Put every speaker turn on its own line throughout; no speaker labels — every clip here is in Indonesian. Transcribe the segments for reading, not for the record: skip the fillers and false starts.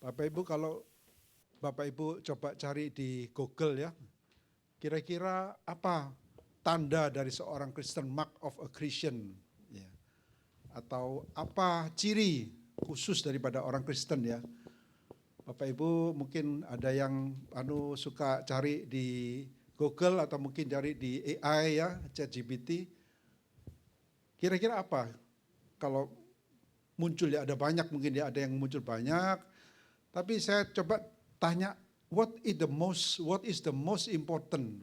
Bapak Ibu, kalau Bapak Ibu coba cari di Google ya, kira-kira apa tanda dari seorang Kristen, mark of a Christian, ya. Atau apa ciri khusus daripada orang Kristen ya. Bapak Ibu mungkin ada yang suka cari di Google atau mungkin cari di AI ya, ChatGPT. Kira-kira apa? Kalau muncul ya, ada banyak mungkin ya, ada yang muncul banyak. Tapi saya coba tanya, what is the most important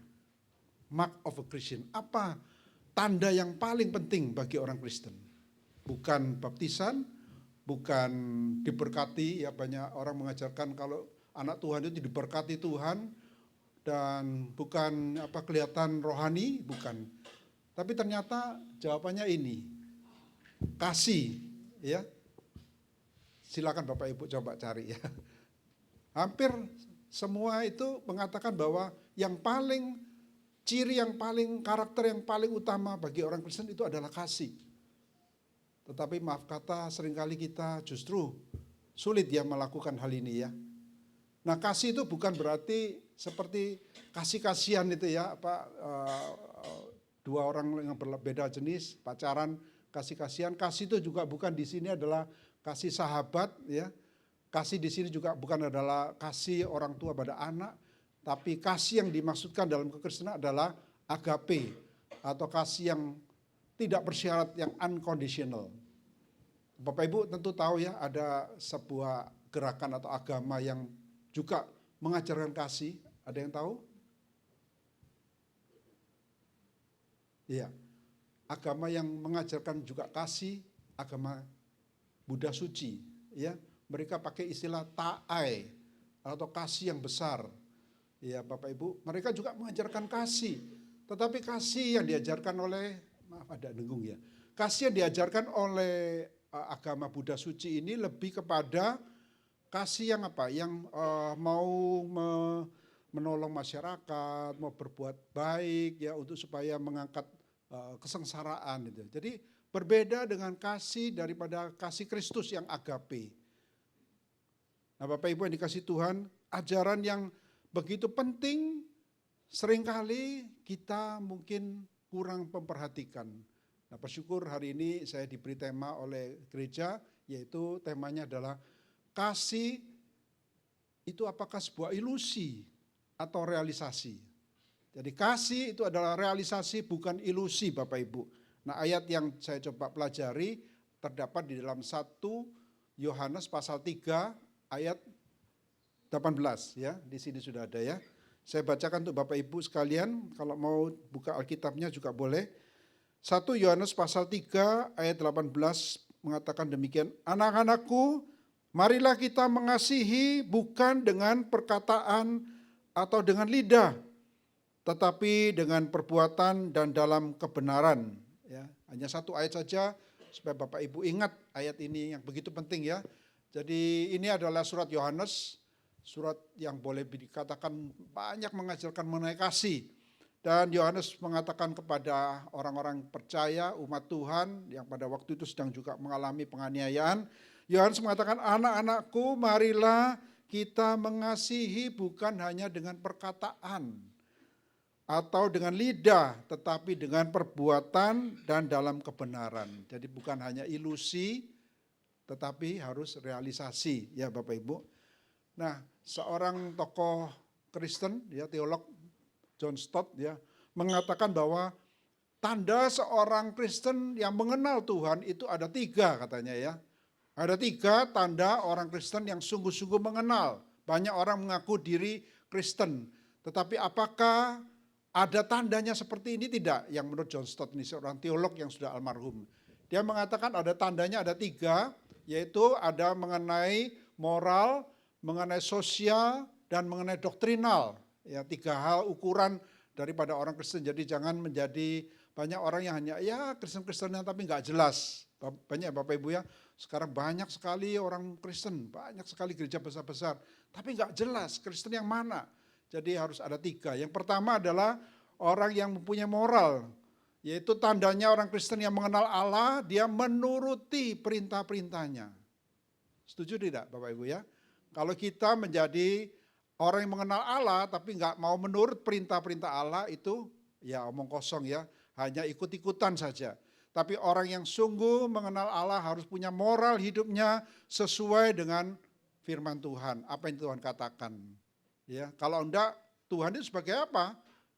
mark of a Christian? Apa tanda yang paling penting bagi orang Kristen? Bukan baptisan, bukan diberkati, ya banyak orang mengajarkan kalau anak Tuhan itu diberkati Tuhan, dan bukan kelihatan rohani, bukan. Tapi ternyata jawabannya ini, kasih, ya. Silakan Bapak Ibu coba cari ya. Hampir semua itu mengatakan bahwa ciri yang paling, karakter yang paling utama bagi orang Kristen itu adalah kasih. Tetapi maaf kata, seringkali kita justru sulit ya melakukan hal ini ya. Nah, kasih itu bukan berarti seperti kasih-kasihan itu ya, dua orang yang berbeda jenis pacaran kasih-kasihan. Kasih itu juga bukan di sini adalah kasih sahabat ya. Kasih di sini juga bukan adalah kasih orang tua pada anak, tapi kasih yang dimaksudkan dalam kekristenan adalah agape, atau kasih yang tidak bersyarat, yang unconditional. Bapak Ibu tentu tahu ya, ada sebuah gerakan atau agama yang juga mengajarkan kasih. Ada yang tahu? Iya. Agama yang mengajarkan juga kasih, agama Buddha suci, ya. Mereka pakai istilah ta'ai atau kasih yang besar. Ya, Bapak Ibu, mereka juga mengajarkan kasih. Tetapi kasih yang diajarkan oleh, maaf ada dengung ya. Kasih yang diajarkan oleh agama Buddha suci ini lebih kepada kasih yang Yang mau menolong masyarakat, mau berbuat baik ya, untuk supaya mengangkat kesengsaraan itu. Jadi berbeda dengan kasih daripada kasih Kristus yang agape. Nah, Bapak Ibu yang dikasih Tuhan, ajaran yang begitu penting seringkali kita mungkin kurang memperhatikan. Nah, bersyukur hari ini saya diberi tema oleh gereja, yaitu temanya adalah kasih itu apakah sebuah ilusi atau realisasi. Jadi kasih itu adalah realisasi, bukan ilusi Bapak Ibu. Nah, ayat yang saya coba pelajari terdapat di dalam 1 Yohanes pasal 3 ayat 18 ya. Di sini sudah ada ya. Saya bacakan untuk Bapak Ibu sekalian, kalau mau buka Alkitabnya juga boleh. 1 Yohanes pasal 3 ayat 18 mengatakan demikian, anak-anakku, marilah kita mengasihi bukan dengan perkataan atau dengan lidah, tetapi dengan perbuatan dan dalam kebenaran. Ya, hanya satu ayat saja supaya Bapak Ibu ingat ayat ini yang begitu penting ya. Jadi ini adalah surat Yohanes, surat yang boleh dikatakan banyak mengajarkan mengenai kasih. Dan Yohanes mengatakan kepada orang-orang percaya, umat Tuhan yang pada waktu itu sedang juga mengalami penganiayaan. Yohanes mengatakan, anak-anakku, marilah kita mengasihi bukan hanya dengan perkataan atau dengan lidah, tetapi dengan perbuatan dan dalam kebenaran. Jadi bukan hanya ilusi, tetapi harus realisasi ya Bapak Ibu. Nah, seorang tokoh Kristen, ya teolog John Stott ya, mengatakan bahwa tanda seorang Kristen yang mengenal Tuhan itu ada 3 katanya ya. Ada 3 tanda orang Kristen yang sungguh-sungguh mengenal. Banyak orang mengaku diri Kristen, tetapi apakah ada tandanya seperti ini? Tidak. Yang menurut John Stott, ini seorang teolog yang sudah almarhum. Dia mengatakan ada tandanya ada 3, yaitu ada mengenai moral, mengenai sosial, dan mengenai doktrinal. Ya, 3 hal ukuran daripada orang Kristen. Jadi jangan menjadi banyak orang yang hanya ya Kristen-Kristen tapi nggak jelas. Banyak Bapak Ibu ya, sekarang banyak sekali orang Kristen, banyak sekali gereja besar-besar, tapi nggak jelas Kristen yang mana. Jadi harus ada 3. Yang pertama adalah orang yang mempunyai moral, yaitu tandanya orang Kristen yang mengenal Allah, dia menuruti perintah-perintahnya. Setuju tidak Bapak Ibu ya? Kalau kita menjadi orang yang mengenal Allah tapi nggak mau menurut perintah-perintah Allah, itu ya omong kosong ya, hanya ikut-ikutan saja. Tapi orang yang sungguh mengenal Allah harus punya moral hidupnya sesuai dengan firman Tuhan, apa yang Tuhan katakan. Ya, kalau enggak, Tuhan itu sebagai apa?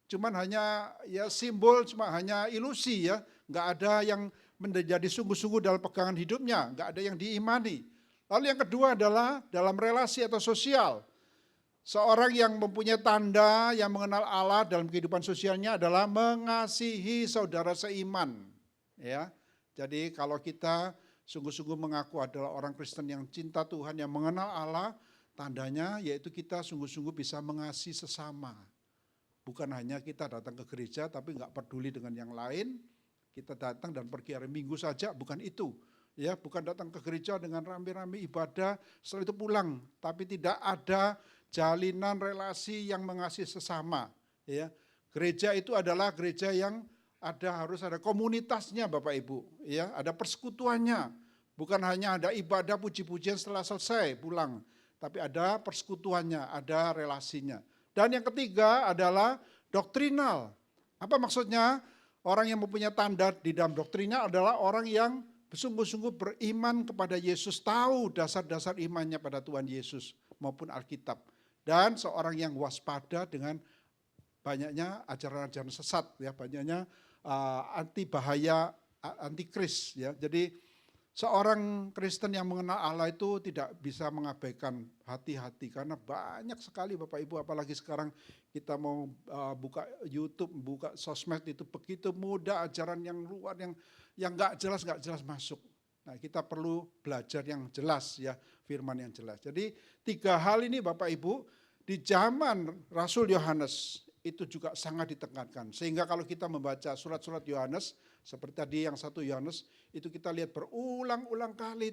Cuman hanya ya simbol, cuma hanya ilusi ya, nggak ada yang menjadi sungguh-sungguh dalam pegangan hidupnya, nggak ada yang diimani. Lalu yang kedua adalah dalam relasi atau sosial. Seorang yang mempunyai tanda yang mengenal Allah dalam kehidupan sosialnya adalah mengasihi saudara seiman. Ya, jadi kalau kita sungguh-sungguh mengaku adalah orang Kristen yang cinta Tuhan, yang mengenal Allah, tandanya yaitu kita sungguh-sungguh bisa mengasihi sesama. Bukan hanya kita datang ke gereja tapi nggak peduli dengan yang lain, kita datang dan pergi hari Minggu saja, bukan itu. Ya, bukan datang ke gereja dengan rame-rame ibadah, setelah itu pulang, tapi tidak ada jalinan relasi yang mengasihi sesama. Ya, gereja itu adalah gereja yang harus ada komunitasnya Bapak Ibu, ya, ada persekutuannya. Bukan hanya ada ibadah puji-pujian setelah selesai pulang, tapi ada persekutuannya, ada relasinya. Dan yang ketiga adalah doktrinal. Apa maksudnya? Orang yang mempunyai tanda di dalam doktrinnya adalah orang yang sungguh-sungguh beriman kepada Yesus, tahu dasar-dasar imannya pada Tuhan Yesus maupun Alkitab. Dan seorang yang waspada dengan banyaknya ajaran-ajaran sesat, ya, banyaknya anti bahaya, antikris, ya. Jadi seorang Kristen yang mengenal Allah itu tidak bisa mengabaikan hati-hati, karena banyak sekali Bapak Ibu, apalagi sekarang kita mau buka YouTube, buka sosmed, itu begitu mudah ajaran yang luar, yang nggak jelas masuk. Nah, kita perlu belajar yang jelas, ya, firman yang jelas. Jadi 3 hal ini Bapak Ibu di zaman Rasul Yohanes itu juga sangat ditekankan. Sehingga kalau kita membaca surat-surat Yohanes, seperti tadi yang 1 Yohanes, itu kita lihat berulang-ulang kali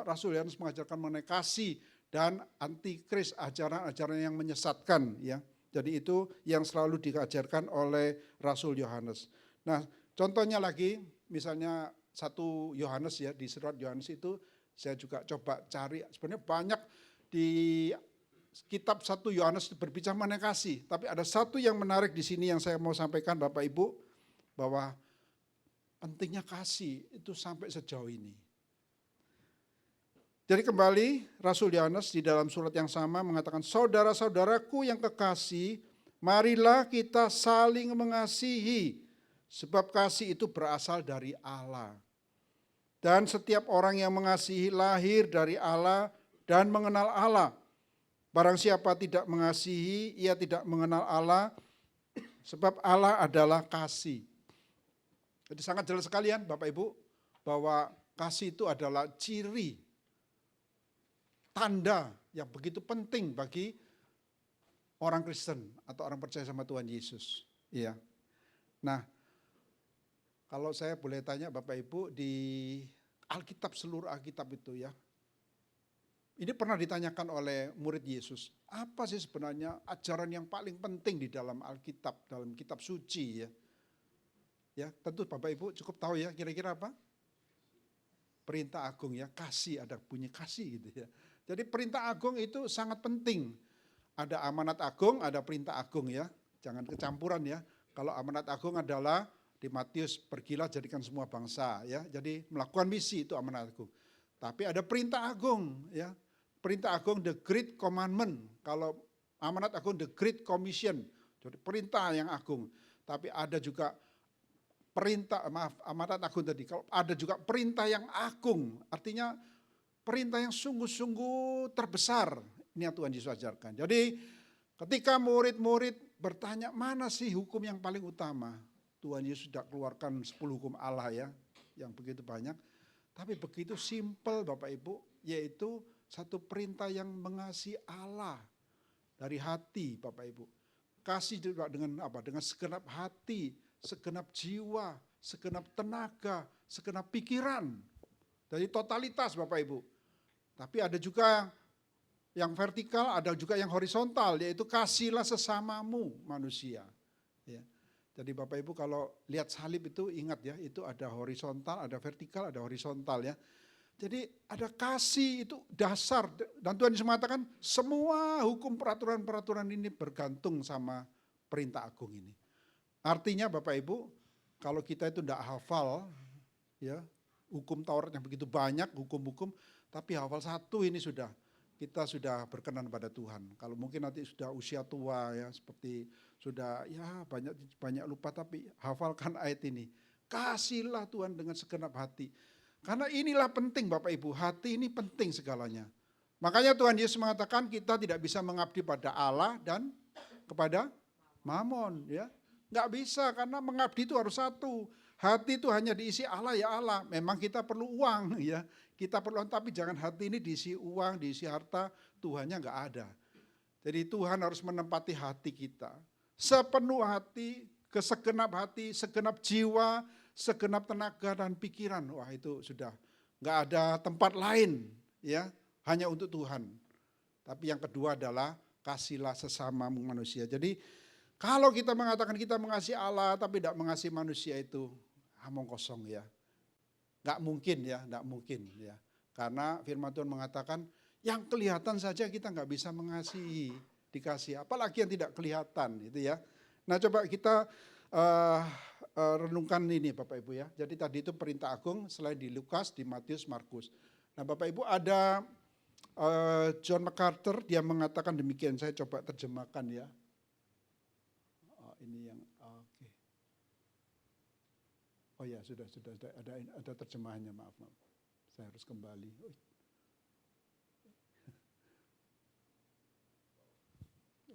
Rasul Yohanes mengajarkan mengenai kasih dan antikris, ajaran-ajaran yang menyesatkan. Ya. Jadi itu yang selalu diajarkan oleh Rasul Yohanes. Nah, contohnya lagi, misalnya 1 Yohanes, ya, di surat Yohanes itu saya juga coba cari, sebenarnya banyak di kitab 1 Yohanes berbicara mengenai kasih, tapi ada satu yang menarik di sini yang saya mau sampaikan Bapak Ibu, bahwa pentingnya kasih itu sampai sejauh ini. Jadi kembali Rasul Yohanes di dalam surat yang sama mengatakan, saudara-saudaraku yang kekasih, marilah kita saling mengasihi, sebab kasih itu berasal dari Allah. Dan setiap orang yang mengasihi lahir dari Allah dan mengenal Allah. Barang siapa tidak mengasihi, ia tidak mengenal Allah, sebab Allah adalah kasih. Jadi sangat jelas sekalian Bapak Ibu, bahwa kasih itu adalah ciri, tanda yang begitu penting bagi orang Kristen atau orang percaya sama Tuhan Yesus. Iya. Nah, kalau saya boleh tanya Bapak Ibu, di Alkitab, seluruh Alkitab itu, ya, ini pernah ditanyakan oleh murid Yesus, apa sih sebenarnya ajaran yang paling penting di dalam Alkitab, dalam kitab suci, ya? Ya, tentu Bapak Ibu cukup tahu, ya, kira-kira apa? Perintah agung, ya, kasih, ada bunyi kasih gitu, ya. Jadi perintah agung itu sangat penting. Ada amanat agung, ada perintah agung, ya. Jangan kecampuran, ya. Kalau amanat agung adalah di Matius, pergilah jadikan semua bangsa, ya. Jadi melakukan misi itu amanat agung. Tapi ada perintah agung, ya. Perintah agung, the Great Commandment. Kalau amanat agung, the Great Commission. Jadi perintah yang agung. Tapi ada juga amanat agung tadi. Kalau ada juga perintah yang agung, artinya perintah yang sungguh-sungguh terbesar. Ini yang Tuhan Yesus ajarkan. Jadi ketika murid-murid bertanya, mana sih hukum yang paling utama? Tuhan Yesus sudah keluarkan 10 hukum Allah, ya, yang begitu banyak. Tapi begitu simpel Bapak Ibu, yaitu satu perintah yang mengasihi Allah dari hati Bapak Ibu. Kasih juga dengan apa? Dengan segenap hati, segenap jiwa, segenap tenaga, segenap pikiran. Dari totalitas Bapak Ibu. Tapi ada juga yang vertikal, ada juga yang horizontal, yaitu kasihlah sesamamu manusia. Ya. Jadi Bapak Ibu kalau lihat salib itu ingat, ya, itu ada horizontal, ada vertikal, ada horizontal, ya. Jadi ada kasih itu dasar. Dan Tuhan Yesus mengatakan semua hukum peraturan-peraturan ini bergantung sama perintah agung ini. Artinya Bapak Ibu, kalau kita itu tidak hafal, ya hukum Taurat yang begitu banyak, hukum-hukum, tapi hafal satu ini kita sudah berkenan pada Tuhan. Kalau mungkin nanti sudah usia tua ya, seperti sudah ya banyak lupa, tapi hafalkan ayat ini. Kasihlah Tuhan dengan segenap hati. Karena inilah penting Bapak Ibu, hati ini penting segalanya. Makanya Tuhan Yesus mengatakan kita tidak bisa mengabdi pada Allah dan kepada Mamon, ya. Nggak bisa, karena mengabdi itu harus satu. Hati itu hanya diisi Allah ya Allah. Memang kita perlu uang, ya. Kita perlu, tapi jangan hati ini diisi uang, diisi harta, Tuhannya nggak ada. Jadi Tuhan harus menempati hati kita. Sepenuh hati, segenap hati, segenap jiwa, segenap tenaga dan pikiran. Wah itu sudah nggak ada tempat lain, ya, hanya untuk Tuhan. Tapi yang kedua adalah kasihlah sesama manusia. Jadi kalau kita mengatakan kita mengasihi Allah tapi tidak mengasihi manusia, itu omong kosong, ya. Nggak mungkin, ya, nggak mungkin, ya. Karena firman Tuhan mengatakan yang kelihatan saja kita nggak bisa mengasihi, dikasih, apalagi yang tidak kelihatan, itu ya. Nah coba kita renungkan ini Bapak Ibu, ya. Jadi tadi itu perintah agung selain di Lukas, di Matius, Markus. Nah Bapak Ibu ada John MacArthur, dia mengatakan demikian, saya coba terjemahkan, ya. Ini yang oke. Oh ya sudah ada terjemahannya, maaf. Saya harus kembali.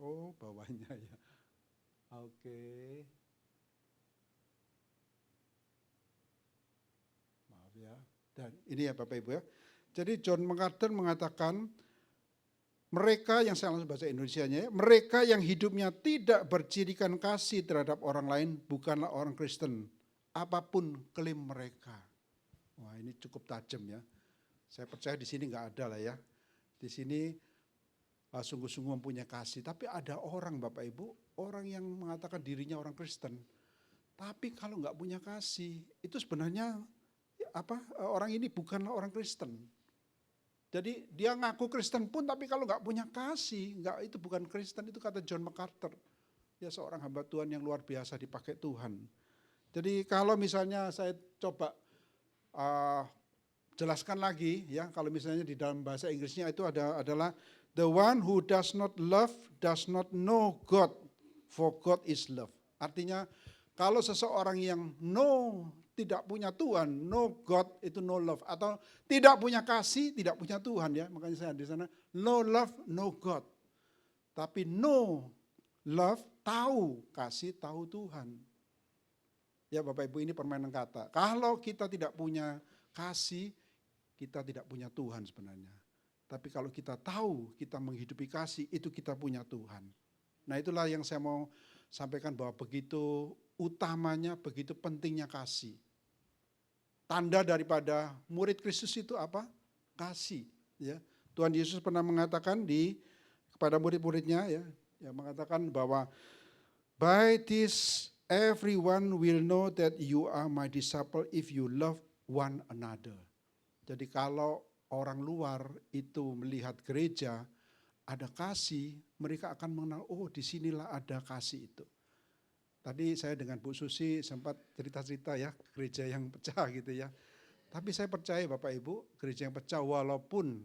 Oh bawahnya, ya. Oke. Maaf, ya. Dan ini ya Bapak Ibu, ya. Jadi John MacArthur mengatakan mereka yang saya langsung bahasa Indonesianya, mereka yang hidupnya tidak bercirikan kasih terhadap orang lain bukanlah orang Kristen, apapun klaim mereka. Wah ini cukup tajam, ya. Saya percaya di sini nggak ada lah, ya. Di sini sungguh-sungguh mempunyai kasih. Tapi ada orang Bapak Ibu, orang yang mengatakan dirinya orang Kristen, tapi kalau nggak punya kasih, itu sebenarnya orang ini bukanlah orang Kristen. Jadi dia ngaku Kristen pun, tapi kalau nggak punya kasih, itu bukan Kristen. Itu kata John MacArthur. Ya seorang hamba Tuhan yang luar biasa dipakai Tuhan. Jadi kalau misalnya saya coba jelaskan lagi, ya, kalau misalnya di dalam bahasa Inggrisnya itu adalah the one who does not love does not know God, for God is love. Artinya kalau seseorang yang tidak punya Tuhan, no God itu no love, atau tidak punya kasih, tidak punya Tuhan, ya. Makanya saya di sana no love, no God. Tapi no love, tahu kasih, tahu Tuhan. Ya Bapak Ibu, ini permainan kata. Kalau kita tidak punya kasih, kita tidak punya Tuhan sebenarnya. Tapi kalau kita tahu kita menghidupi kasih, itu kita punya Tuhan. Nah itulah yang saya mau sampaikan, bahwa begitu utamanya, begitu pentingnya kasih. Tanda daripada murid Kristus itu apa? Kasih. Ya. Tuhan Yesus pernah mengatakan kepada murid-muridnya, ya mengatakan bahwa by this everyone will know that you are my disciple if you love one another. Jadi kalau orang luar itu melihat gereja ada kasih, mereka akan mengenal, oh disinilah ada kasih itu. Tadi saya dengan Bu Susi sempat cerita-cerita, ya, gereja yang pecah gitu, ya. Tapi saya percaya Bapak Ibu, gereja yang pecah walaupun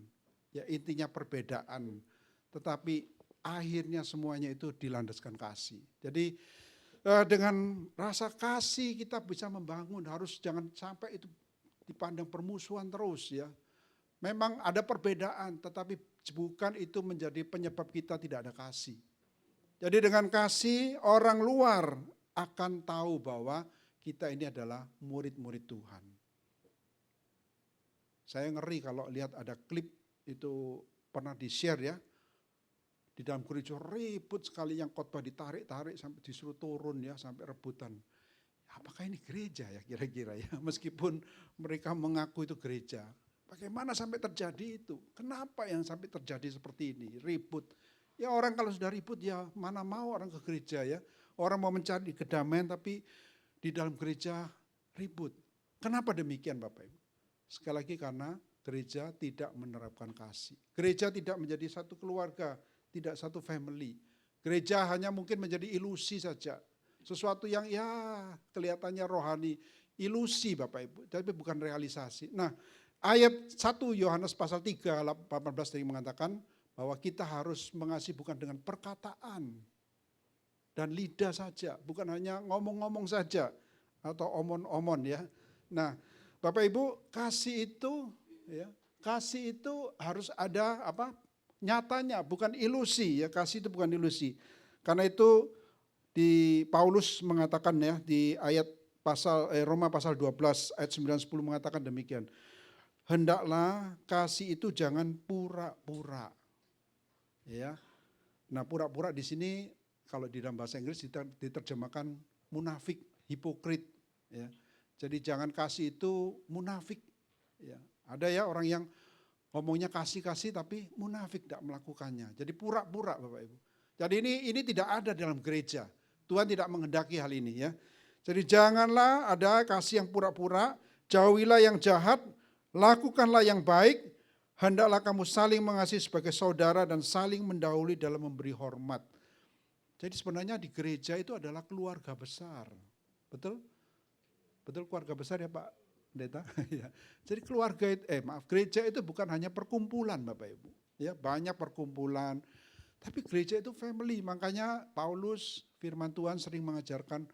ya intinya perbedaan, tetapi akhirnya semuanya itu dilandaskan kasih. Jadi dengan rasa kasih kita bisa membangun, jangan sampai itu dipandang permusuhan terus, ya. Memang ada perbedaan, tetapi bukan itu menjadi penyebab kita tidak ada kasih. Jadi dengan kasih, orang luar akan tahu bahwa kita ini adalah murid-murid Tuhan. Saya ngeri kalau lihat ada klip itu pernah di-share, ya. Di dalam gereja ribut sekali, yang khotbah ditarik-tarik sampai disuruh turun, ya, sampai rebutan. Apakah ini gereja, ya, kira-kira, ya? Meskipun mereka mengaku itu gereja. Bagaimana sampai terjadi itu? Kenapa yang sampai terjadi seperti ini? Ribut. Ya orang kalau sudah ribut, ya mana mau orang ke gereja, ya. Orang mau mencari kedamaian tapi di dalam gereja ribut. Kenapa demikian Bapak Ibu? Sekali lagi karena gereja tidak menerapkan kasih. Gereja tidak menjadi satu keluarga, tidak satu family. Gereja hanya mungkin menjadi ilusi saja. Sesuatu yang ya kelihatannya rohani, ilusi Bapak Ibu, tapi bukan realisasi. Nah, ayat 1 Yohanes pasal 3, 18 tadi mengatakan bahwa kita harus mengasihi bukan dengan perkataan dan lidah saja, bukan hanya ngomong-ngomong saja atau omon-omon ya. Nah, Bapak Ibu, kasih itu ya, kasih itu harus ada nyatanya, bukan ilusi ya, kasih itu bukan ilusi. Karena itu di Paulus mengatakan ya di ayat Roma pasal 12 ayat 9-10 mengatakan demikian. Hendaklah kasih itu jangan pura-pura. Ya. Nah, pura-pura di sini kalau di dalam bahasa Inggris diterjemahkan munafik, hipokrit ya. Jadi jangan kasih itu munafik ya. Ada ya orang yang ngomongnya kasih-kasih tapi munafik tidak melakukannya. Jadi pura-pura Bapak Ibu. Jadi ini tidak ada dalam gereja. Tuhan tidak menghendaki hal ini ya. Jadi janganlah ada kasih yang pura-pura, jauhilah yang jahat, lakukanlah yang baik, hendaklah kamu saling mengasihi sebagai saudara dan saling mendahului dalam memberi hormat. Jadi sebenarnya di gereja itu adalah keluarga besar. Betul? Betul keluarga besar ya Pak Pendeta? Jadi gereja itu bukan hanya perkumpulan Bapak Ibu. Ya, banyak perkumpulan. Tapi gereja itu family, makanya Paulus firman Tuhan sering mengajarkan,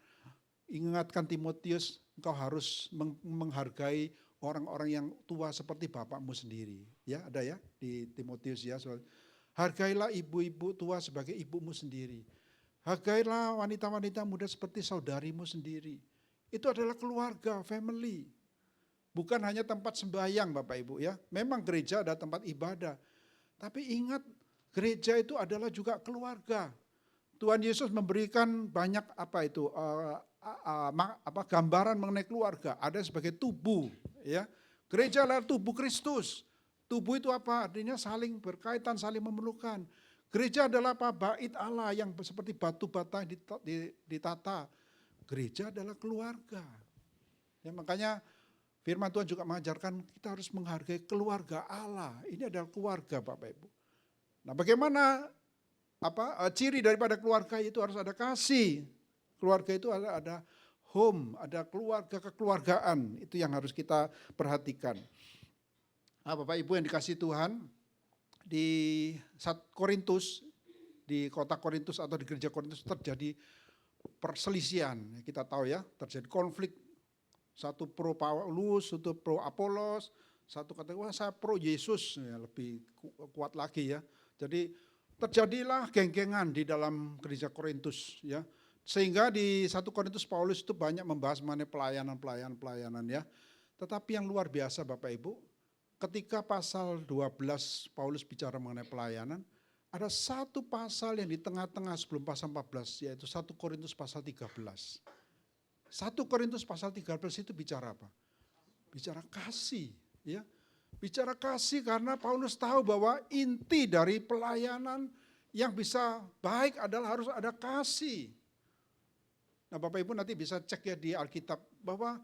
ingatkan Timotius, engkau harus menghargai orang-orang yang tua seperti bapakmu sendiri. Ya, ada ya di Timotius ya. Hargailah ibu-ibu tua sebagai ibumu sendiri. Hargailah wanita-wanita muda seperti saudarimu sendiri. Itu adalah keluarga, family. Bukan hanya tempat sembahyang Bapak Ibu ya. Memang gereja ada tempat ibadah. Tapi ingat, gereja itu adalah juga keluarga. Tuhan Yesus memberikan banyak gambaran mengenai keluarga. Ada sebagai tubuh, ya. Gereja adalah tubuh Kristus. Tubuh itu apa? Artinya saling berkaitan, saling memerlukan. Gereja adalah apa? Bait Allah yang seperti batu bata ditata. Gereja adalah keluarga. Ya, makanya firman Tuhan juga mengajarkan kita harus menghargai keluarga Allah. Ini adalah keluarga Bapak Ibu. Nah, bagaimana ciri daripada keluarga itu harus ada kasih. Keluarga itu ada home, ada keluarga kekeluargaan. Itu yang harus kita perhatikan. Nah, Bapak Ibu yang dikasih Tuhan, di Korintus, di kota Korintus atau di gereja Korintus terjadi perselisihan. Kita tahu ya, terjadi konflik. Satu pro Paulus, satu pro Apolos, satu kata wah saya pro Yesus, ya, lebih kuat lagi ya. Jadi terjadilah geng-gengan di dalam gereja Korintus ya. Sehingga di 1 Korintus Paulus itu banyak membahas mengenai pelayanan ya. Tetapi yang luar biasa Bapak Ibu, ketika pasal 12 Paulus bicara mengenai pelayanan, ada satu pasal yang di tengah-tengah sebelum pasal 14 yaitu 1 Korintus pasal 13. 1 Korintus pasal 13 itu bicara apa? Bicara kasih ya. Bicara kasih karena Paulus tahu bahwa inti dari pelayanan yang bisa baik adalah harus ada kasih. Nah Bapak Ibu nanti bisa cek ya di Alkitab bahwa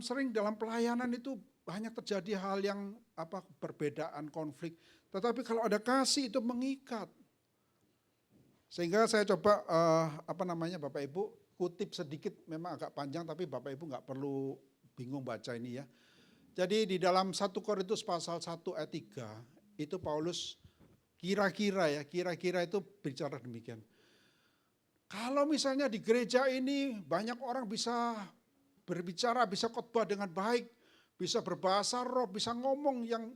sering dalam pelayanan itu banyak terjadi hal yang perbedaan, konflik. Tetapi kalau ada kasih itu mengikat. Sehingga saya coba Bapak Ibu kutip sedikit, memang agak panjang tapi Bapak Ibu nggak perlu bingung baca ini ya. Jadi di dalam 1 Korintus pasal 1 ayat 3 itu Paulus kira-kira itu bicara demikian. Kalau misalnya di gereja ini banyak orang bisa berbicara, bisa khotbah dengan baik, bisa berbahasa roh, bisa ngomong yang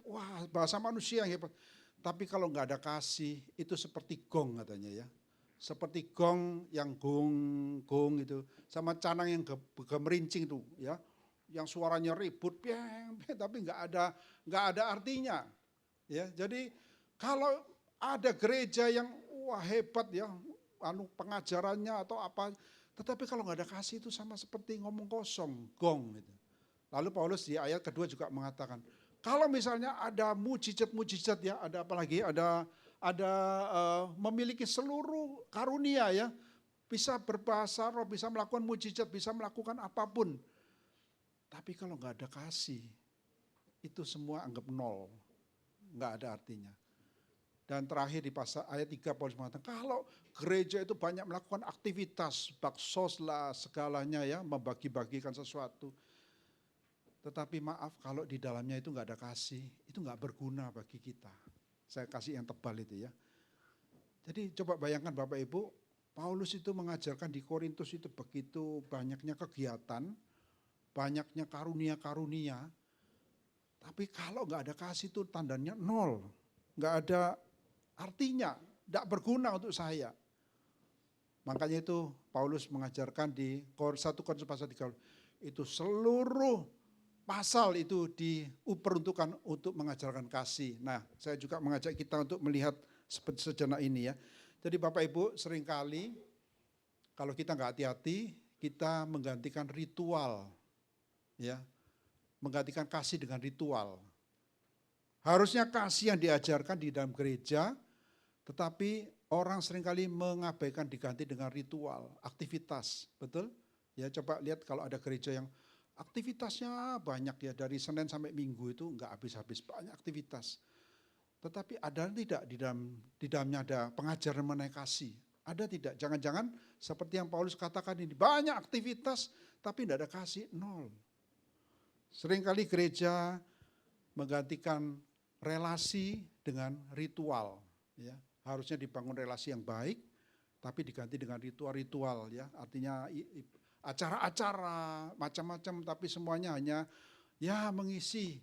bahasa manusia yang hebat. Tapi kalau nggak ada kasih itu seperti gong katanya ya. Seperti gong yang gong itu sama canang yang gemerincing itu ya. Yang suaranya ribut, tapi nggak ada artinya, ya. Jadi kalau ada gereja yang hebat ya, pengajarannya atau apa, tetapi kalau nggak ada kasih itu sama seperti ngomong kosong, gong gitu. Lalu Paulus di ayat kedua juga mengatakan, kalau misalnya ada mujizat ya, ada apalagi ada memiliki seluruh karunia ya, bisa berbahasa roh, bisa melakukan mujizat, bisa melakukan apapun. Tapi kalau nggak ada kasih, itu semua anggap nol, nggak ada artinya. Dan terakhir di pasal ayat 3 Paulus mengatakan kalau gereja itu banyak melakukan aktivitas, baksos lah segalanya ya, membagi-bagikan sesuatu. Tetapi maaf kalau di dalamnya itu nggak ada kasih, itu nggak berguna bagi kita. Saya kasih yang tebal itu ya. Jadi coba bayangkan Bapak Ibu, Paulus itu mengajarkan di Korintus itu begitu banyaknya kegiatan, banyaknya karunia-karunia. Tapi kalau nggak ada kasih itu tandanya nol, nggak ada artinya, tidak berguna untuk saya. Makanya itu Paulus mengajarkan di 1 Korintus pasal 3, itu seluruh pasal itu diperuntukkan untuk mengajarkan kasih. Nah, saya juga mengajak kita untuk melihat sejenak ini ya. Jadi Bapak Ibu seringkali kalau kita nggak hati-hati, kita menggantikan ritual, ya, menggantikan kasih dengan ritual. Harusnya kasih yang diajarkan di dalam gereja, tetapi orang seringkali mengabaikan diganti dengan ritual, aktivitas, betul? Ya coba lihat kalau ada gereja yang aktivitasnya banyak ya, dari Senin sampai Minggu itu enggak habis-habis, banyak aktivitas. Tetapi ada tidak di dalamnya ada pengajaran mengenai kasih? Ada tidak? Jangan-jangan seperti yang Paulus katakan ini, banyak aktivitas tapi tidak ada kasih, nol. Seringkali gereja menggantikan relasi dengan ritual, ya. Harusnya dibangun relasi yang baik, tapi diganti dengan ritual-ritual ya. Artinya acara-acara macam-macam, tapi semuanya hanya ya mengisi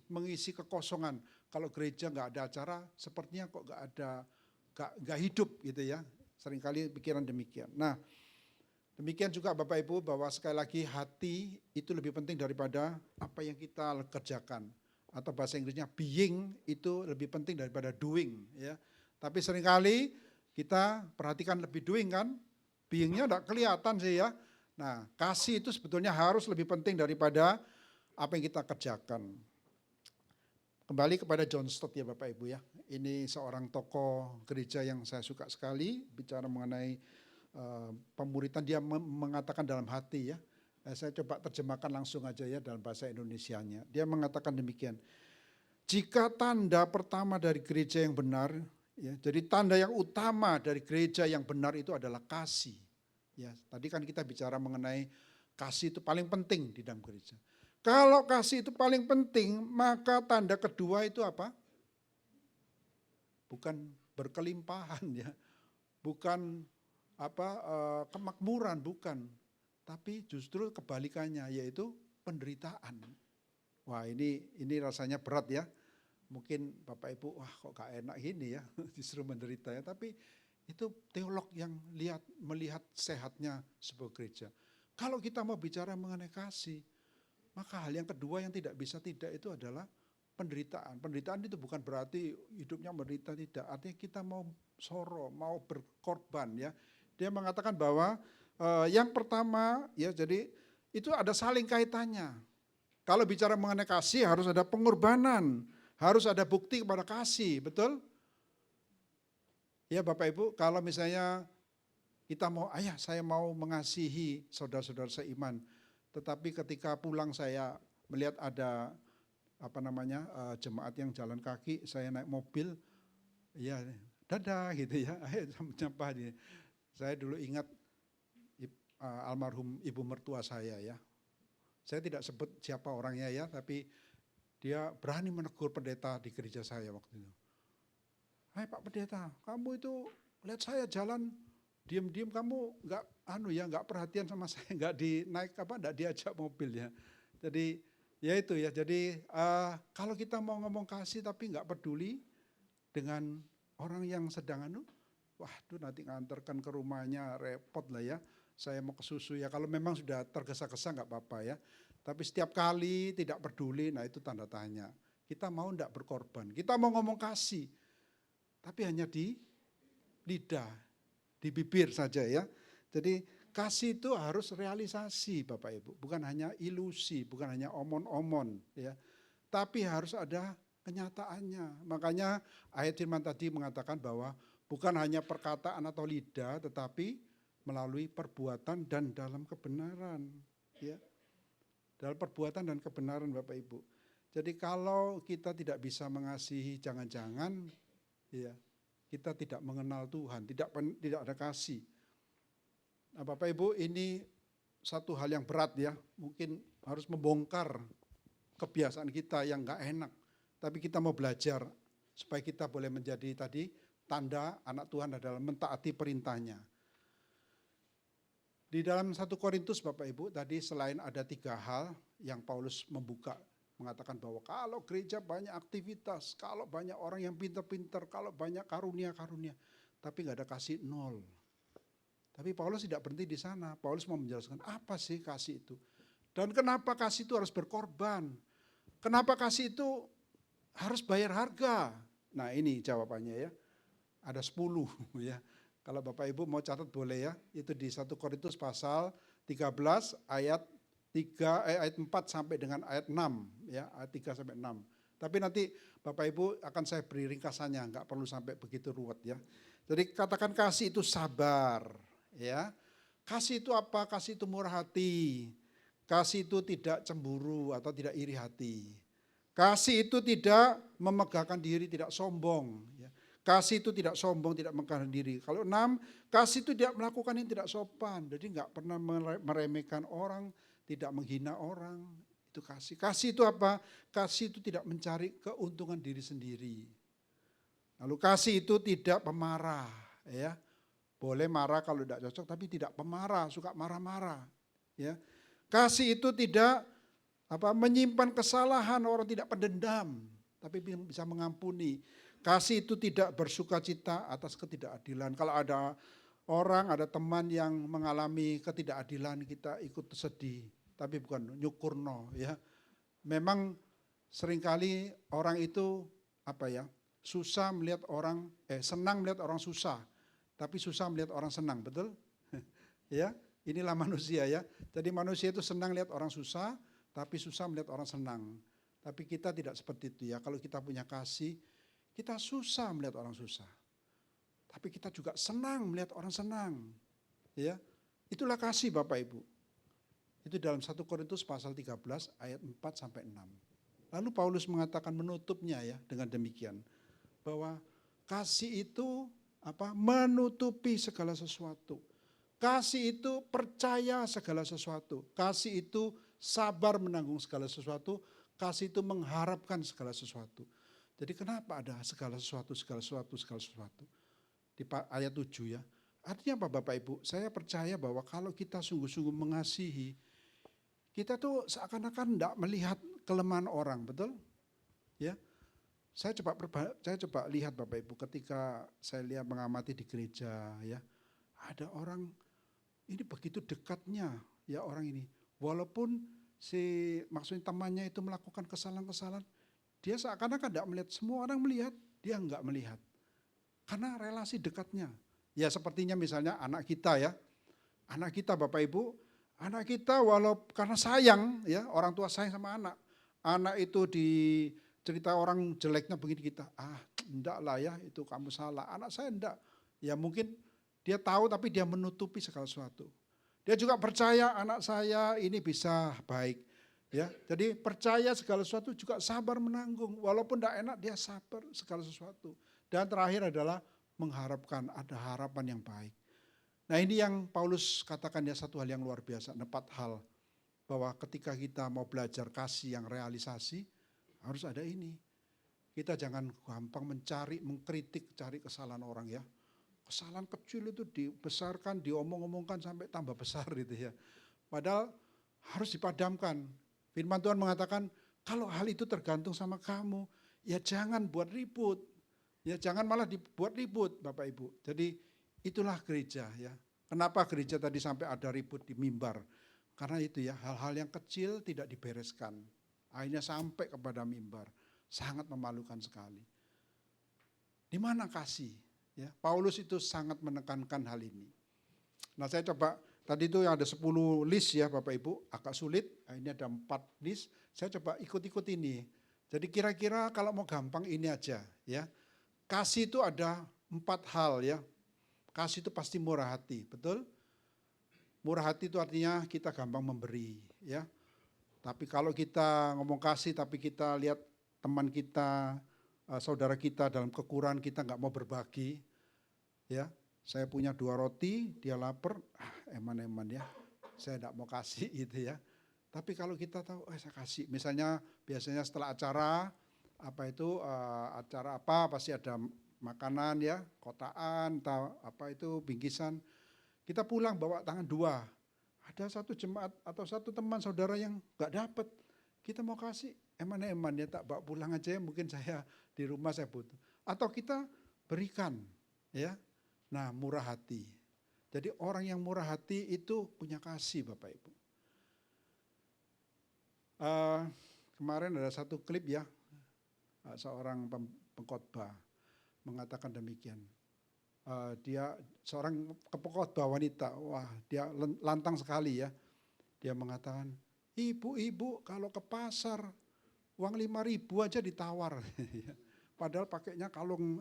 kekosongan. Kalau gereja nggak ada acara, sepertinya kok nggak hidup gitu ya. Seringkali pikiran demikian. Nah, demikian juga Bapak Ibu bahwa sekali lagi hati itu lebih penting daripada apa yang kita kerjakan. Atau bahasa Inggrisnya being itu lebih penting daripada doing ya. Tapi seringkali kita perhatikan lebih doing kan, beingnya tidak kelihatan sih ya. Nah kasih itu sebetulnya harus lebih penting daripada apa yang kita kerjakan. Kembali kepada John Stott ya Bapak Ibu ya. Ini seorang tokoh gereja yang saya suka sekali, bicara mengenai pemuritan, dia mengatakan dalam hati ya. Saya coba terjemahkan langsung aja ya dalam bahasa Indonesianya. Dia mengatakan demikian. Jika tanda pertama dari gereja yang benar, ya, jadi tanda yang utama dari gereja yang benar itu adalah kasih. Ya, tadi kan kita bicara mengenai kasih itu paling penting di dalam gereja. Kalau kasih itu paling penting, maka tanda kedua itu apa? Bukan berkelimpahan ya, bukan kemakmuran, bukan. Tapi justru kebalikannya, yaitu penderitaan. Wah ini rasanya berat ya. Mungkin Bapak Ibu, wah kok gak enak gini ya, disuruh menderita ya. Tapi itu teolog yang melihat sehatnya sebuah gereja. Kalau kita mau bicara mengenai kasih, maka hal yang kedua yang tidak bisa tidak itu adalah penderitaan. Penderitaan itu bukan berarti hidupnya menderita, tidak. Artinya kita mau soro, mau berkorban ya. Dia mengatakan bahwa yang pertama ya, jadi itu ada saling kaitannya. Kalau bicara mengenai kasih harus ada pengorbanan, harus ada bukti kepada kasih, betul? Ya Bapak Ibu, kalau misalnya kita mau, saya mau mengasihi saudara-saudara seiman, tetapi ketika pulang saya melihat ada jemaat yang jalan kaki, saya naik mobil, ya dadah gitu ya, ayo nyapa. Saya dulu ingat almarhum ibu mertua saya ya. Saya tidak sebut siapa orangnya ya, tapi dia berani menegur pendeta di gereja saya waktu itu. Hai Pak Pendeta, kamu itu lihat saya jalan diam-diam, kamu nggak perhatian sama saya, nggak diajak mobil ya. Jadi ya itu ya. Jadi kalau kita mau ngomong kasih tapi nggak peduli dengan orang yang sedang waduh nanti nganterkan ke rumahnya repot lah ya. Saya mau ke susu ya, kalau memang sudah tergesa-gesa nggak apa-apa ya. Tapi setiap kali tidak peduli, nah itu tanda tanya. Kita mau enggak berkorban, kita mau ngomong kasih, tapi hanya di lidah, di bibir saja ya. Jadi kasih itu harus realisasi Bapak Ibu, bukan hanya ilusi, bukan hanya omon-omon ya. Tapi harus ada kenyataannya. Makanya ayat firman tadi mengatakan bahwa bukan hanya perkataan atau lidah, tetapi melalui perbuatan dan dalam kebenaran. Ya. Dalam perbuatan dan kebenaran Bapak Ibu. Jadi kalau kita tidak bisa mengasihi, jangan-jangan ya kita tidak mengenal Tuhan, tidak ada kasih. Nah, Bapak Ibu, ini satu hal yang berat ya, mungkin harus membongkar kebiasaan kita yang enggak enak. Tapi kita mau belajar supaya kita boleh menjadi tadi tanda anak Tuhan adalah mentaati perintahnya. Di dalam 1 Korintus Bapak Ibu tadi selain ada 3 hal yang Paulus membuka, mengatakan bahwa kalau gereja banyak aktivitas, kalau banyak orang yang pintar-pintar, kalau banyak karunia-karunia, tapi nggak ada kasih, nol. Tapi Paulus tidak berhenti di sana. Paulus mau menjelaskan apa sih kasih itu. Dan kenapa kasih itu harus berkorban. Kenapa kasih itu harus bayar harga. Nah ini jawabannya ya. Ada 10 ya. Kalau Bapak Ibu mau catat boleh ya. Itu di 1 Korintus pasal 13 ayat 4 sampai dengan ayat 6 ya, ayat 3 sampai 6. Tapi nanti Bapak Ibu akan saya beri ringkasannya, enggak perlu sampai begitu ruwet ya. Jadi katakan kasih itu sabar ya. Kasih itu apa? Kasih itu murah hati. Kasih itu tidak cemburu atau tidak iri hati. Kasih itu tidak memegahkan diri, tidak sombong ya. Kasih itu tidak sombong, tidak megahkan diri. Kalau 6, kasih itu tidak melakukan yang tidak sopan. Jadi enggak pernah meremehkan orang, tidak menghina orang, itu kasih. Kasih itu apa? Kasih itu tidak mencari keuntungan diri sendiri. Lalu kasih itu tidak pemarah, ya. Boleh marah kalau tidak cocok, tapi tidak pemarah, suka marah-marah, ya. Kasih itu tidak menyimpan kesalahan, orang tidak pendendam, tapi bisa mengampuni. Kasih itu tidak bersukacita atas ketidakadilan. Kalau ada orang, ada teman yang mengalami ketidakadilan, kita ikut sedih, tapi bukan nyukurno ya. Memang seringkali orang itu susah melihat orang, senang melihat orang susah, tapi susah melihat orang senang, betul? Ya, inilah manusia ya. Jadi manusia itu senang lihat orang susah, tapi susah melihat orang senang. Tapi kita tidak seperti itu ya. Kalau kita punya kasih, kita susah melihat orang susah. Tapi kita juga senang melihat orang senang. Ya. Itulah kasih Bapak Ibu. Itu dalam 1 Korintus pasal 13 ayat 4 sampai 6. Lalu Paulus mengatakan menutupnya ya dengan demikian. Bahwa kasih itu menutupi segala sesuatu. Kasih itu percaya segala sesuatu. Kasih itu sabar menanggung segala sesuatu. Kasih itu mengharapkan segala sesuatu. Jadi kenapa ada segala sesuatu, segala sesuatu, segala sesuatu. Di ayat 7 ya. Artinya apa Bapak Ibu? Saya percaya bahwa kalau kita sungguh-sungguh mengasihi, kita tuh seakan-akan tidak melihat kelemahan orang, betul? Ya. Saya coba lihat Bapak Ibu ketika saya lihat mengamati di gereja ya. Ada orang ini begitu dekatnya ya orang ini. Walaupun maksudnya temannya itu melakukan kesalahan-kesalahan, dia seakan-akan tidak melihat, semua orang melihat, dia enggak melihat. Karena relasi dekatnya. Ya sepertinya misalnya anak kita ya. Anak kita Bapak Ibu, anak kita karena sayang ya, orang tua sayang sama anak. Anak itu cerita orang jeleknya begini kita, enggak lah ya itu kamu salah. Anak saya enggak. Ya mungkin dia tahu tapi dia menutupi segala sesuatu. Dia juga percaya anak saya ini bisa baik. Ya, jadi percaya segala sesuatu juga sabar menanggung. Walaupun enggak enak dia sabar segala sesuatu. Dan terakhir adalah mengharapkan, ada harapan yang baik. Nah ini yang Paulus katakan ya satu hal yang luar biasa, 4 hal. Bahwa ketika kita mau belajar kasih yang realisasi, harus ada ini. Kita jangan gampang mengkritik, cari kesalahan orang ya. Kesalahan kecil itu dibesarkan, diomong-omongkan sampai tambah besar gitu ya. Padahal harus dipadamkan. Firman Tuhan mengatakan, kalau hal itu tergantung sama kamu, ya jangan buat ribut. Ya jangan malah dibuat ribut Bapak Ibu. Jadi itulah gereja ya. Kenapa gereja tadi sampai ada ribut di mimbar? Karena itu ya hal-hal yang kecil tidak dibereskan. Akhirnya sampai kepada mimbar. Sangat memalukan sekali. Di mana kasih? Ya, Paulus itu sangat menekankan hal ini. Nah saya coba, tadi itu yang ada 10 list ya Bapak Ibu, agak sulit. Ini ada 4 list, saya coba ikut-ikut ini. Jadi kira-kira kalau mau gampang ini aja ya. Kasih itu ada 4 hal ya. Kasih itu pasti murah hati, betul? Murah hati itu artinya kita gampang memberi ya. Tapi kalau kita ngomong kasih, tapi kita lihat teman kita, saudara kita dalam kekurangan, kita nggak mau berbagi, ya. Saya punya 2 roti, dia lapar, eman-eman ya, saya nggak mau kasih gitu ya. Tapi kalau kita tahu, saya kasih. Misalnya biasanya setelah acara, acara apa pasti ada makanan ya, kotaan, atau bingkisan. Kita pulang bawa tangan 2. Ada satu jemaat atau satu teman saudara yang nggak dapat, kita mau kasih, eman-eman ya, tak bawa pulang aja ya, mungkin saya di rumah saya butuh. Atau kita berikan, ya. Nah, murah hati. Jadi orang yang murah hati itu punya kasih, Bapak Ibu. Kemarin ada satu klip ya, seorang pengkhotbah mengatakan demikian. Dia seorang pengkhotbah wanita, wah dia lantang sekali ya. Dia mengatakan, ibu-ibu kalau ke pasar uang 5.000 aja ditawar. Padahal pakainya kalung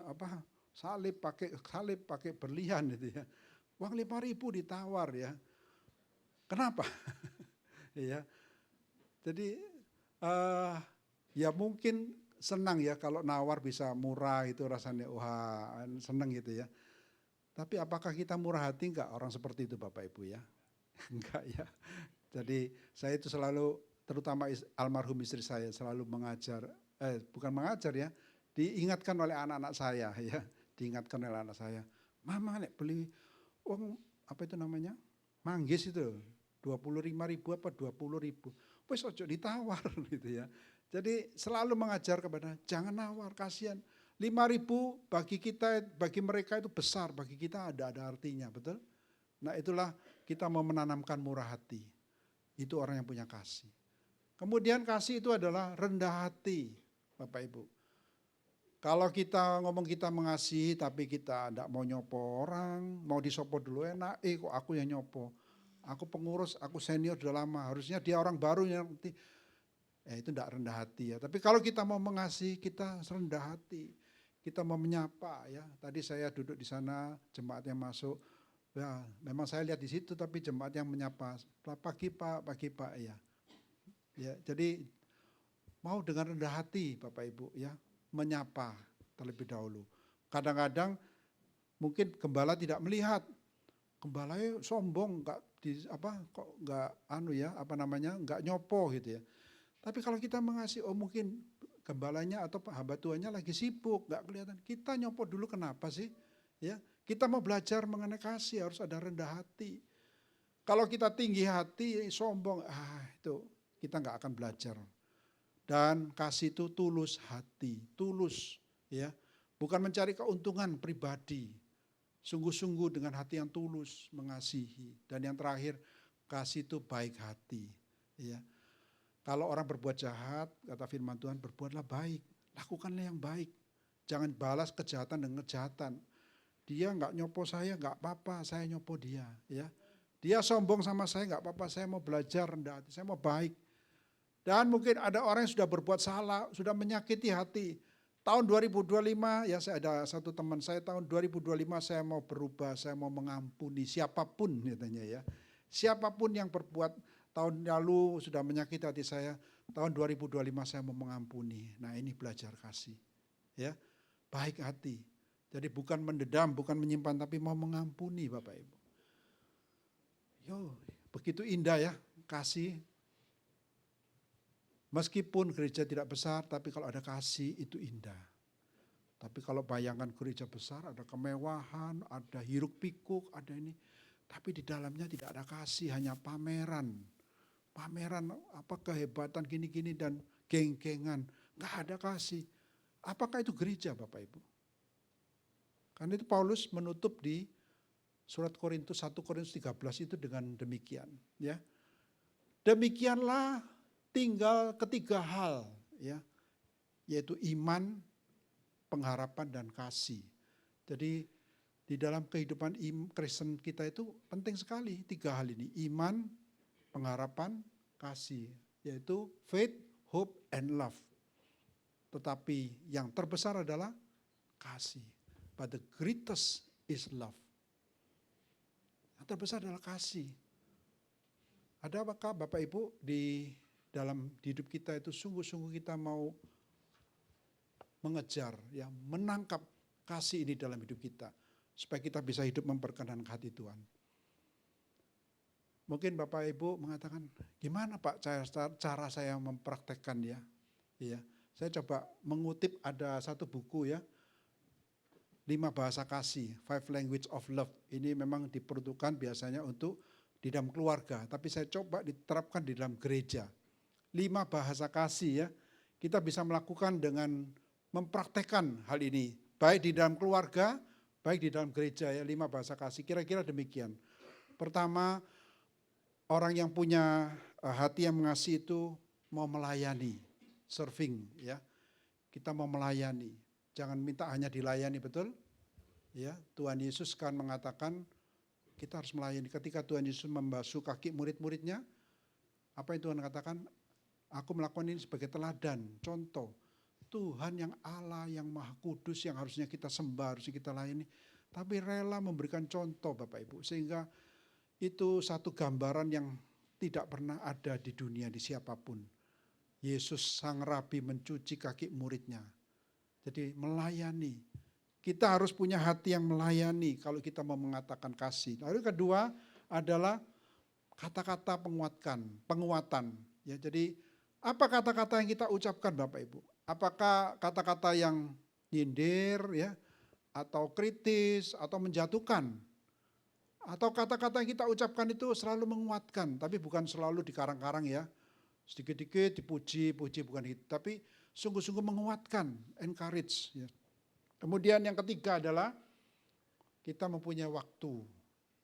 salib, pakai berlian gitu ya. Uang 5.000 ditawar ya. Kenapa? Ya. Jadi ya mungkin senang ya kalau nawar bisa murah, itu rasanya wah senang gitu ya. Tapi apakah kita murah hati enggak orang seperti itu Bapak Ibu ya? Enggak ya. Jadi saya itu selalu, terutama almarhum istri saya selalu bukan mengajar ya, diingatkan oleh anak-anak saya ya, diingatkan oleh anak saya, mama nek beli manggis itu 25.000 apa 20.000, wes ojo ditawar gitu ya. Jadi selalu mengajar kepada jangan nawar, kasihan. 5.000 bagi kita, bagi mereka itu besar, bagi kita ada artinya, betul? Nah itulah kita mau menanamkan murah hati. Itu orang yang punya kasih. Kemudian kasih itu adalah rendah hati, Bapak Ibu. Kalau kita ngomong kita mengasihi tapi kita tidak mau nyopo orang, mau disopo dulu enak, kok aku yang nyopo. Aku pengurus, aku senior sudah lama, harusnya dia orang baru yang nanti. Itu tidak rendah hati ya. Tapi kalau kita mau mengasihi, kita rendah hati. Kita mau menyapa ya. Tadi saya duduk di sana, jemaat yang masuk. Ya, memang saya lihat di situ, tapi jemaat yang menyapa. Pagi Pak ya. Ya, jadi mau dengan rendah hati Bapak Ibu ya, menyapa terlebih dahulu. Kadang-kadang mungkin gembala tidak melihat. Gembalanya sombong, nggak nyopo gitu ya. Tapi kalau kita mengasihi, mungkin gembalanya atau hamba Tuhannya lagi sibuk, nggak kelihatan. Kita nyopo dulu kenapa sih? Ya, kita mau belajar mengenai kasih harus ada rendah hati. Kalau kita tinggi hati, sombong, itu kita nggak akan belajar. Dan kasih itu tulus hati, tulus, ya, bukan mencari keuntungan pribadi. Sungguh-sungguh dengan hati yang tulus mengasihi. Dan yang terakhir, kasih itu baik hati, ya. Kalau orang berbuat jahat, kata firman Tuhan, berbuatlah baik, lakukanlah yang baik. Jangan balas kejahatan dengan kejahatan. Dia nggak nyopo saya, nggak apa-apa, saya nyopo dia. Ya, dia sombong sama saya, nggak apa-apa, saya mau belajar rendah hati, saya mau baik. Dan mungkin ada orang yang sudah berbuat salah, sudah menyakiti hati. Tahun 2025, ya saya ada satu teman saya, tahun 2025 saya mau berubah, saya mau mengampuni siapapun katanya ya. Siapapun yang berbuat tahun lalu sudah menyakiti hati saya, tahun 2025 saya mau mengampuni. Nah ini belajar kasih. Ya, baik hati. Jadi bukan mendendam, bukan menyimpan, tapi mau mengampuni Bapak Ibu. Begitu indah ya kasih. Meskipun gereja tidak besar, tapi kalau ada kasih itu indah. Tapi kalau bayangkan gereja besar, ada kemewahan, ada hiruk pikuk, ada ini. Tapi di dalamnya tidak ada kasih, hanya pameran. Pameran kehebatan gini-gini dan geng-gengan. Nggak ada kasih. Apakah itu gereja Bapak Ibu? Karena itu Paulus menutup di surat Korintus 1 Korintus 13 itu dengan demikian. Ya, demikianlah tinggal ketiga hal, ya, yaitu iman, pengharapan, dan kasih. Jadi di dalam kehidupan Kristen kita itu penting sekali 3 hal ini, iman, pengharapan, kasih, yaitu faith, hope, and love. Tetapi yang terbesar adalah kasih. But the greatest is love. Yang terbesar adalah kasih. Ada apakah Bapak Ibu di dalam hidup kita itu sungguh-sungguh kita mau mengejar, ya, menangkap kasih ini dalam hidup kita, supaya kita bisa hidup memperkenankan hati Tuhan. Mungkin Bapak Ibu mengatakan, gimana Pak cara saya mempraktekkan ya? Ya, saya coba mengutip ada satu buku ya, 5 bahasa kasih, 5 language of love. Ini memang diperuntukkan biasanya untuk di dalam keluarga, tapi saya coba diterapkan di dalam gereja. 5 bahasa kasih ya, kita bisa melakukan dengan mempraktekkan hal ini, baik di dalam keluarga, baik di dalam gereja ya, 5 bahasa kasih, kira-kira demikian. Pertama, orang yang punya hati yang mengasihi itu mau melayani, serving ya. Kita mau melayani, jangan minta hanya dilayani, betul? Ya, Tuhan Yesus kan mengatakan kita harus melayani. Ketika Tuhan Yesus membasuh kaki murid-muridnya, apa yang Tuhan katakan? Aku melakukan ini sebagai teladan, contoh. Tuhan yang Allah, yang Maha Kudus, yang harusnya kita sembah, harusnya kita layani, tapi rela memberikan contoh Bapak Ibu, sehingga itu satu gambaran yang tidak pernah ada di dunia di siapapun. Yesus sang Rabi mencuci kaki muridnya. Jadi melayani. Kita harus punya hati yang melayani kalau kita mau mengatakan kasih. Lalu kedua adalah kata-kata penguatan. Ya, jadi apa kata-kata yang kita ucapkan Bapak Ibu? Apakah kata-kata yang nyindir ya, atau kritis, atau menjatuhkan? Atau kata-kata yang kita ucapkan itu selalu menguatkan, tapi bukan selalu dikarang-karang ya. Sedikit-dikit dipuji-puji, bukan itu, tapi sungguh-sungguh menguatkan, encourage ya. Kemudian yang ketiga adalah kita mempunyai waktu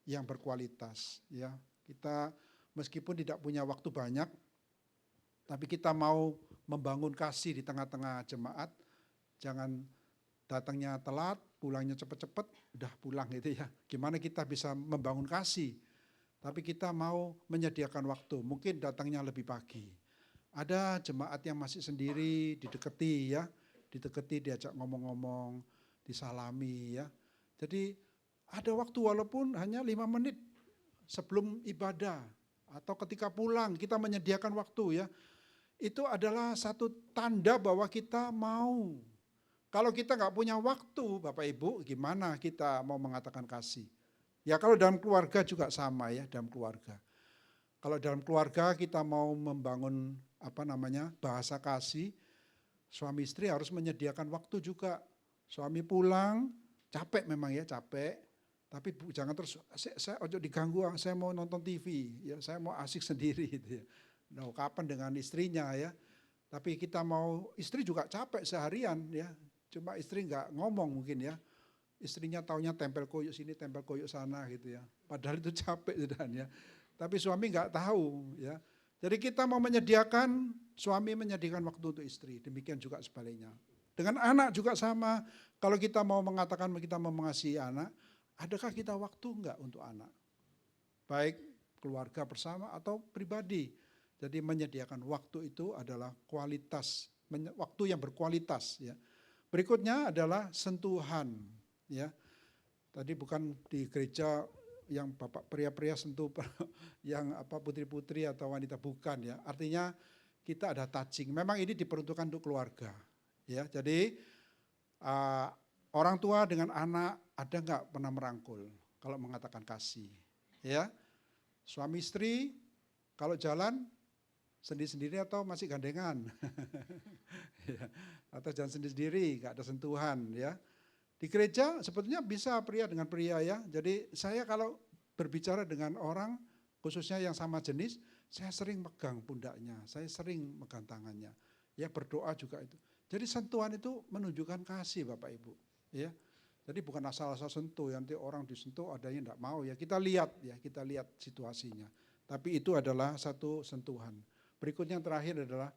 yang berkualitas ya. Kita meskipun tidak punya waktu banyak, tapi kita mau membangun kasih di tengah-tengah jemaat. Jangan datangnya telat, pulangnya cepat-cepat, udah pulang gitu ya. Gimana kita bisa membangun kasih? Tapi kita mau menyediakan waktu, mungkin datangnya lebih pagi. Ada jemaat yang masih sendiri, didekati ya, diajak ngomong-ngomong, disalami ya. Jadi ada waktu walaupun hanya 5 menit sebelum ibadah atau ketika pulang kita menyediakan waktu ya. Itu adalah satu tanda bahwa kita mau. Kalau kita nggak punya waktu Bapak Ibu, gimana kita mau mengatakan kasih? Ya kalau dalam keluarga juga sama ya, dalam keluarga. Kalau dalam keluarga kita mau membangun bahasa kasih, suami istri harus menyediakan waktu juga. Suami pulang, capek memang ya, capek. Tapi jangan terus, saya ojo diganggu, saya mau nonton TV, ya saya mau asik sendiri gitu ya. Nah, kapan dengan istrinya ya. Tapi kita mau, istri juga capek seharian ya. Cuma istri nggak ngomong mungkin ya. Istrinya taunya tempel koyok sini, tempel koyok sana gitu ya. Padahal itu capek sudah ya. Tapi suami nggak tahu ya. Jadi kita mau menyediakan, suami menyediakan waktu untuk istri. Demikian juga sebaliknya. Dengan anak juga sama. Kalau kita mau mengatakan kita mau mengasihi anak, adakah kita waktu enggak untuk anak? Baik keluarga bersama atau pribadi. Jadi menyediakan waktu itu adalah kualitas, waktu yang berkualitas ya. Berikutnya adalah sentuhan ya. Tadi bukan di gereja yang bapak pria-pria sentuh, yang putri-putri atau wanita, bukan ya. Artinya kita ada touching. Memang ini diperuntukkan untuk keluarga ya. Jadi orang tua dengan anak ada nggak pernah merangkul kalau mengatakan kasih ya. Suami istri kalau jalan sendiri-sendiri atau masih gandengan ya. Atau jalan sendiri-sendiri, nggak ada sentuhan ya. Di gereja sebetulnya bisa pria dengan pria ya. Jadi saya kalau berbicara dengan orang khususnya yang sama jenis, saya sering megang pundaknya, saya sering megang tangannya. Ya berdoa juga itu. Jadi sentuhan itu menunjukkan kasih Bapak Ibu. Ya. Jadi bukan asal-asal sentuh, nanti orang disentuh ada yang enggak mau ya. Kita lihat ya, kita lihat situasinya. Tapi itu adalah satu sentuhan. Berikutnya yang terakhir adalah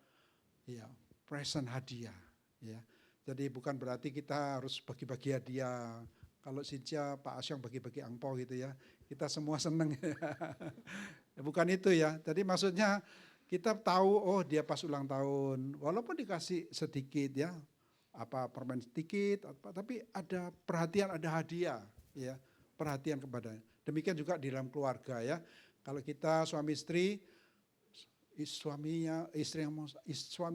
ya present hadiah ya. Jadi bukan berarti kita harus bagi-bagi hadiah. Kalau Sinja, Pak Asyong bagi-bagi angpau gitu ya. Kita semua seneng ya. Bukan itu ya. Jadi maksudnya kita tahu oh dia pas ulang tahun. Walaupun dikasih sedikit ya. Permen sedikit. Tapi ada perhatian, ada hadiah. Ya, perhatian kepadanya. Demikian juga di dalam keluarga ya. Kalau kita suami istri suami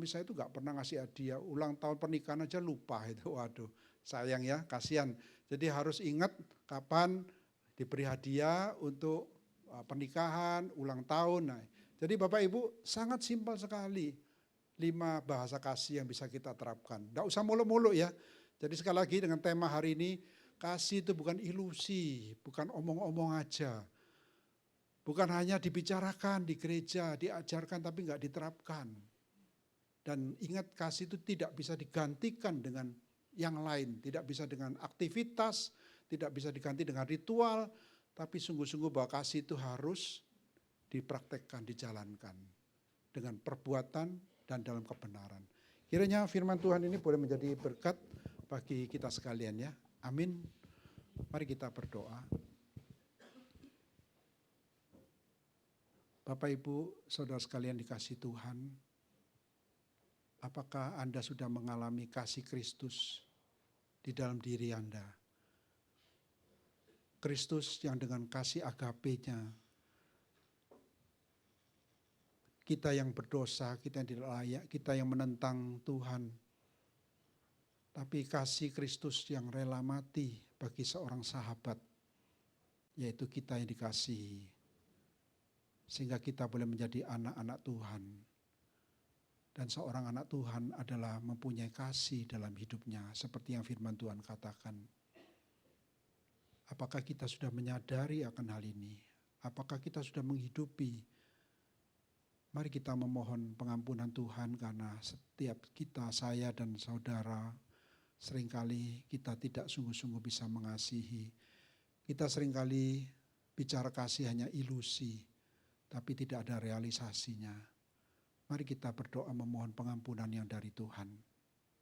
saya itu nggak pernah ngasih hadiah, ulang tahun pernikahan aja lupa itu, waduh sayang ya, kasihan. Jadi harus ingat kapan diberi hadiah untuk pernikahan, ulang tahun. Nah, jadi Bapak Ibu sangat simpel sekali 5 bahasa kasih yang bisa kita terapkan. Nggak usah muluk-muluk ya. Jadi sekali lagi dengan tema hari ini, kasih itu bukan ilusi, bukan omong-omong aja. Bukan hanya dibicarakan di gereja, diajarkan tapi nggak diterapkan. Dan ingat kasih itu tidak bisa digantikan dengan yang lain. Tidak bisa dengan aktivitas, tidak bisa diganti dengan ritual. Tapi sungguh-sungguh bahwa kasih itu harus dipraktekkan, dijalankan. Dengan perbuatan dan dalam kebenaran. Kiranya firman Tuhan ini boleh menjadi berkat bagi kita sekalian ya. Amin. Mari kita berdoa. Bapak Ibu, saudara sekalian dikasih Tuhan, apakah Anda sudah mengalami kasih Kristus di dalam diri Anda? Kristus yang dengan kasih agape-nya, kita yang berdosa, kita yang tidak layak, kita yang menentang Tuhan, tapi kasih Kristus yang rela mati bagi seorang sahabat, yaitu kita yang dikasihi. Sehingga kita boleh menjadi anak-anak Tuhan. Dan seorang anak Tuhan adalah mempunyai kasih dalam hidupnya, seperti yang firman Tuhan katakan. Apakah kita sudah menyadari akan hal ini? Apakah kita sudah menghidupi? Mari kita memohon pengampunan Tuhan, karena setiap kita, saya dan saudara, seringkali kita tidak sungguh-sungguh bisa mengasihi. Kita seringkali bicara kasih hanya ilusi, tapi tidak ada realisasinya. Mari kita berdoa memohon pengampunan yang dari Tuhan.